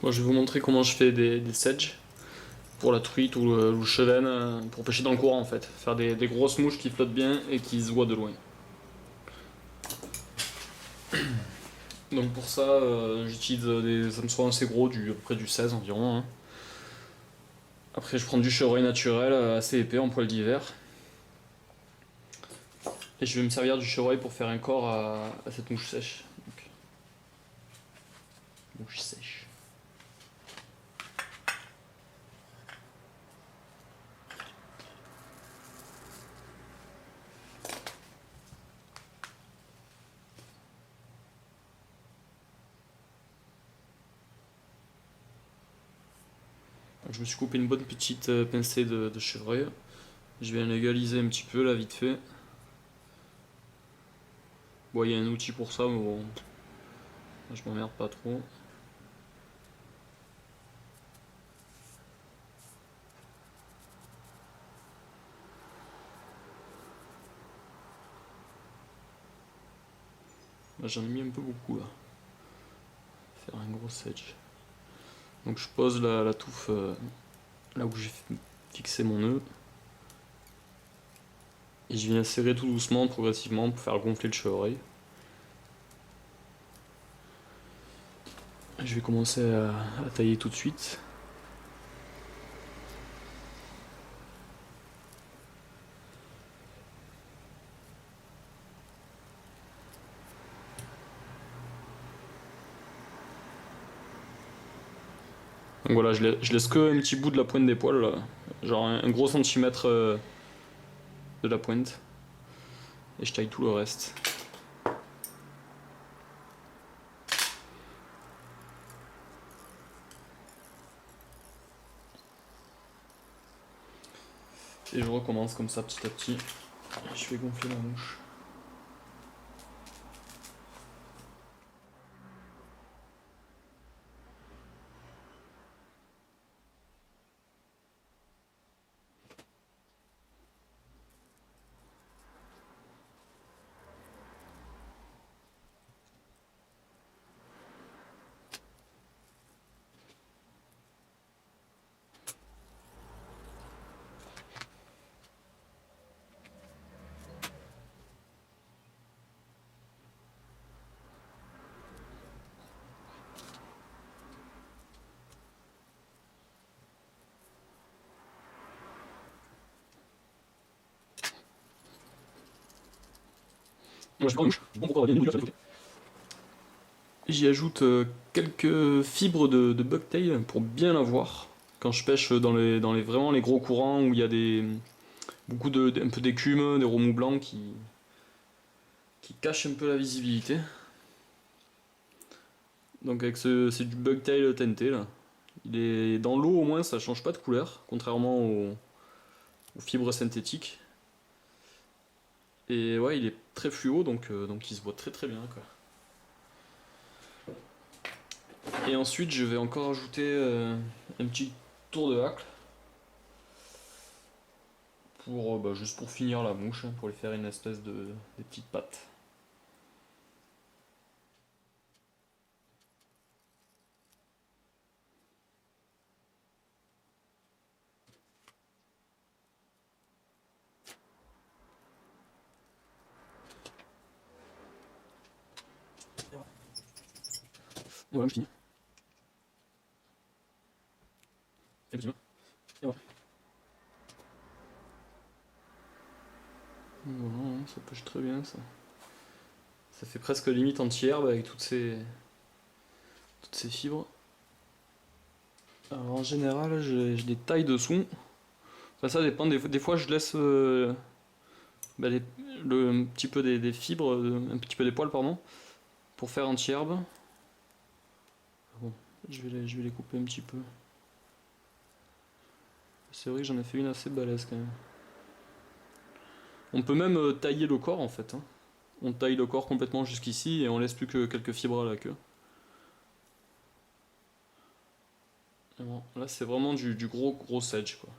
Bon, je vais vous montrer comment je fais des sedges pour la truite ou le chevenne pour pêcher dans le courant en fait. Faire des grosses mouches qui flottent bien et qui se voient de loin. Donc pour ça, j'utilise des hameçons assez gros, à peu près du 16 environ, hein. Après, je prends du chevreuil naturel assez épais en poil d'hiver. Et je vais me servir du chevreuil pour faire un corps à cette mouche sèche. Donc, mouche sèche. Donc, je me suis coupé une bonne petite pincée de chevreuil. Je vais légaliser un petit peu là vite fait. Bon, il y a un outil pour ça, mais bon, je m'emmerde pas trop. Là, j'en ai mis un peu beaucoup là. Faire un gros sedge. Donc je pose la touffe là où j'ai fixé mon nœud. Et je viens serrer tout doucement, progressivement, pour faire gonfler le chevreuil. Je vais commencer à tailler tout de suite. Donc voilà, je laisse que un petit bout de la pointe des poils, là. Genre un gros centimètre de la pointe. Et je taille tout le reste. Et je recommence comme ça petit à petit. Je fais gonfler la mouche. Moi je prends la mouche, bon pourquoi bien côté. J'y ajoute quelques fibres de bucktail pour bien la voir. Quand je pêche dans les vraiment les gros courants où il y a beaucoup un peu d'écume, des remous blancs qui cachent un peu la visibilité. Donc avec c'est du bucktail teinté là. Il est dans l'eau au moins ça change pas de couleur, contrairement aux fibres synthétiques. Et ouais, il est très fluo donc il se voit très très bien quoi. Et ensuite je vais encore ajouter un petit tour de hacle pour juste pour finir la mouche, hein, pour lui faire une espèce des petites pattes. Voilà, je finis. Et petit main. Et voilà. Voilà, hein, ça pêche très bien ça. Ça fait presque limite anti-herbe avec toutes ces fibres. Alors en général, je les taille dessous. Enfin, ça dépend, des fois je laisse un petit peu des fibres, un petit peu des poils, pardon, pour faire anti-herbe. Bon, je vais les couper un petit peu. C'est vrai que j'en ai fait une assez balèze quand même. On peut même tailler le corps en fait, hein. On taille le corps complètement jusqu'ici et on laisse plus que quelques fibres à la queue. Et bon, là c'est vraiment du gros sedge quoi.